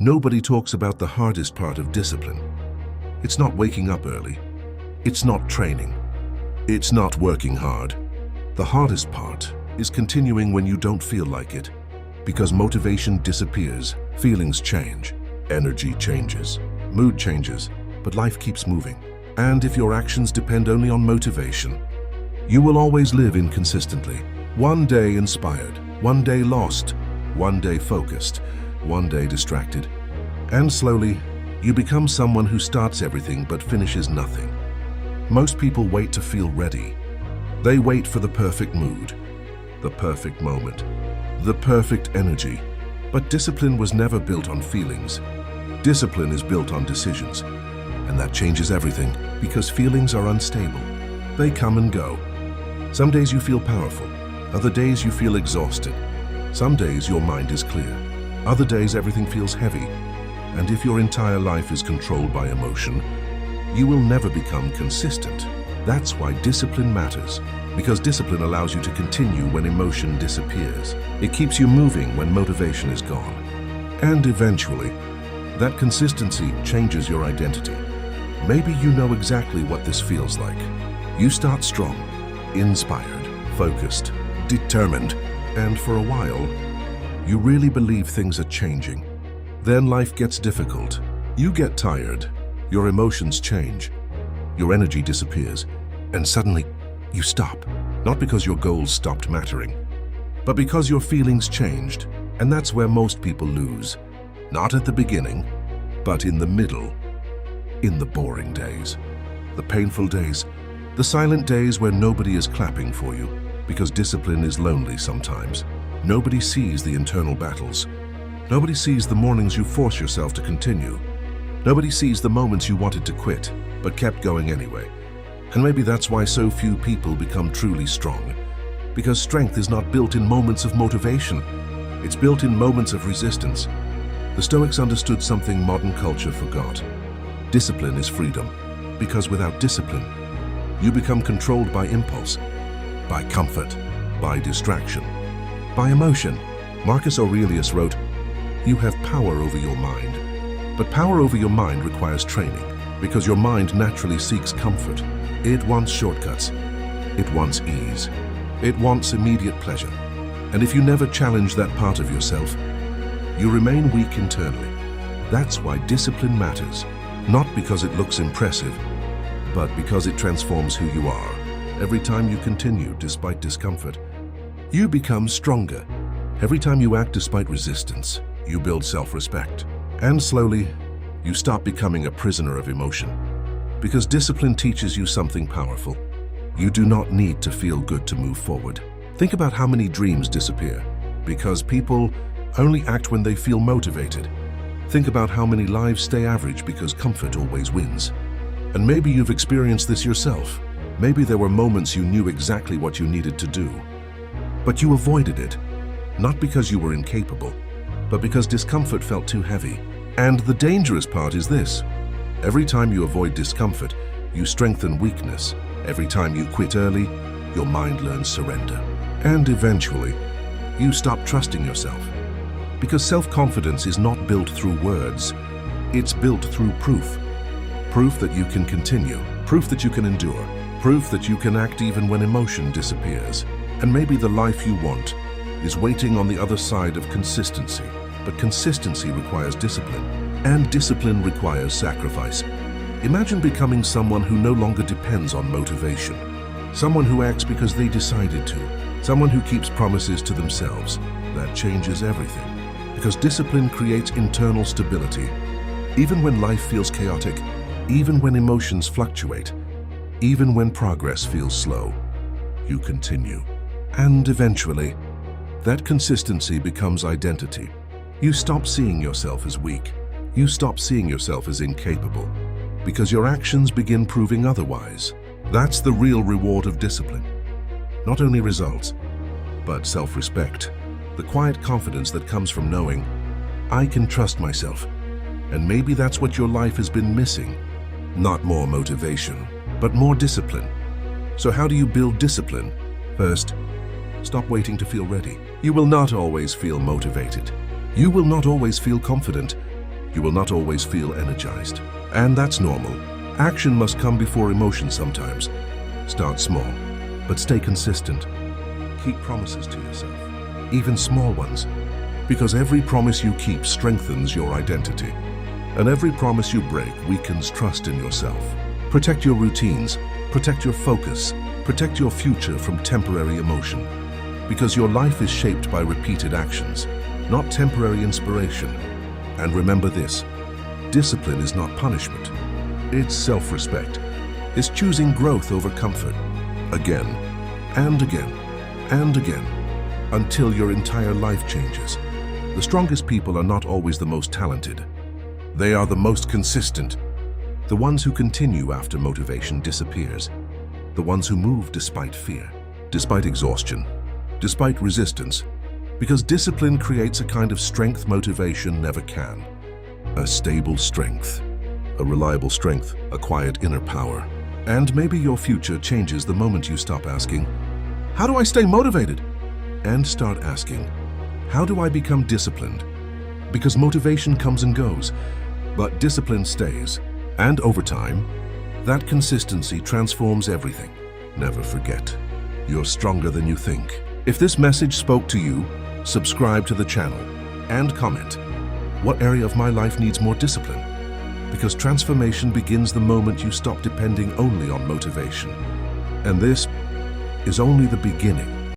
Nobody talks about the hardest part of discipline. It's not waking up early. It's not training. It's not working hard. The hardest part is continuing when you don't feel like it, because motivation disappears, feelings change, energy changes, mood changes, but life keeps moving. And if your actions depend only on motivation, you will always live inconsistently. One day inspired, one day lost, one day focused, one day distracted. And slowly, you become someone who starts everything but finishes nothing. Most people wait to feel ready. They wait for the perfect mood, the perfect moment, the perfect energy. But discipline was never built on feelings. Discipline is built on decisions. And that changes everything, because feelings are unstable. They come and go. Some days you feel powerful. Other days you feel exhausted. Some days your mind is clear. Other days everything feels heavy. And if your entire life is controlled by emotion, you will never become consistent. That's why discipline matters, because discipline allows you to continue when emotion disappears. It keeps you moving when motivation is gone. And eventually, that consistency changes your identity. Maybe you know exactly what this feels like. You start strong, inspired, focused, determined, and for a while, you really believe things are changing. Then life gets difficult. You get tired. Your emotions change. Your energy disappears. And suddenly, you stop. Not because your goals stopped mattering, but because your feelings changed. And that's where most people lose. Not at the beginning, but in the middle. In the boring days. The painful days. The silent days where nobody is clapping for you. Because discipline is lonely sometimes. Nobody sees the internal battles. Nobody sees the mornings you force yourself to continue. Nobody sees the moments you wanted to quit, but kept going anyway. And maybe that's why so few people become truly strong. Because strength is not built in moments of motivation. It's built in moments of resistance. The Stoics understood something modern culture forgot. Discipline is freedom. Because without discipline, you become controlled by impulse, by comfort, by distraction, by emotion. Marcus Aurelius wrote, "You have power over your mind." But power over your mind requires training, because your mind naturally seeks comfort. It wants shortcuts. It wants ease. It wants immediate pleasure. And if you never challenge that part of yourself, you remain weak internally. That's why discipline matters, not because it looks impressive, but because it transforms who you are. Every time you continue despite discomfort, you become stronger. Every time you act despite resistance, you build self-respect. And slowly, you stop becoming a prisoner of emotion. Because discipline teaches you something powerful. You do not need to feel good to move forward. Think about how many dreams disappear, because people only act when they feel motivated. Think about how many lives stay average because comfort always wins. And maybe you've experienced this yourself. Maybe there were moments you knew exactly what you needed to do, but you avoided it, not because you were incapable, but because discomfort felt too heavy. And the dangerous part is this. Every time you avoid discomfort, you strengthen weakness. Every time you quit early, your mind learns surrender. And eventually, you stop trusting yourself. Because self-confidence is not built through words, it's built through proof. Proof that you can continue, proof that you can endure, proof that you can act even when emotion disappears. And maybe the life you want is waiting on the other side of consistency. But consistency requires discipline, and discipline requires sacrifice. Imagine becoming someone who no longer depends on motivation. Someone who acts because they decided to. Someone who keeps promises to themselves. That changes everything. Because discipline creates internal stability. Even when life feels chaotic, even when emotions fluctuate, even when progress feels slow, you continue. And eventually, that consistency becomes identity. You stop seeing yourself as weak. You stop seeing yourself as incapable, because your actions begin proving otherwise. That's the real reward of discipline. Not only results, but self-respect. The quiet confidence that comes from knowing, I can trust myself. And maybe that's what your life has been missing. Not more motivation, but more discipline. So how do you build discipline? First, stop waiting to feel ready. You will not always feel motivated. You will not always feel confident. You will not always feel energized. And that's normal. Action must come before emotion sometimes. Start small, but stay consistent. Keep promises to yourself, even small ones, because every promise you keep strengthens your identity. And every promise you break weakens trust in yourself. Protect your routines, protect your focus, protect your future from temporary emotion, because your life is shaped by repeated actions, not temporary inspiration. And remember this, discipline is not punishment. It's self-respect. It's choosing growth over comfort, again and again and again, until your entire life changes. The strongest people are not always the most talented. They are the most consistent. The ones who continue after motivation disappears. The ones who move despite fear, despite exhaustion, despite resistance. Because discipline creates a kind of strength motivation never can. A stable strength, a reliable strength, a quiet inner power. And maybe your future changes the moment you stop asking, "How do I stay motivated?" and start asking, "How do I become disciplined?" Because motivation comes and goes, but discipline stays. And over time, that consistency transforms everything. Never forget, you're stronger than you think. If this message spoke to you, subscribe to the channel and comment, what area of my life needs more discipline? Because transformation begins the moment you stop depending only on motivation. And this is only the beginning.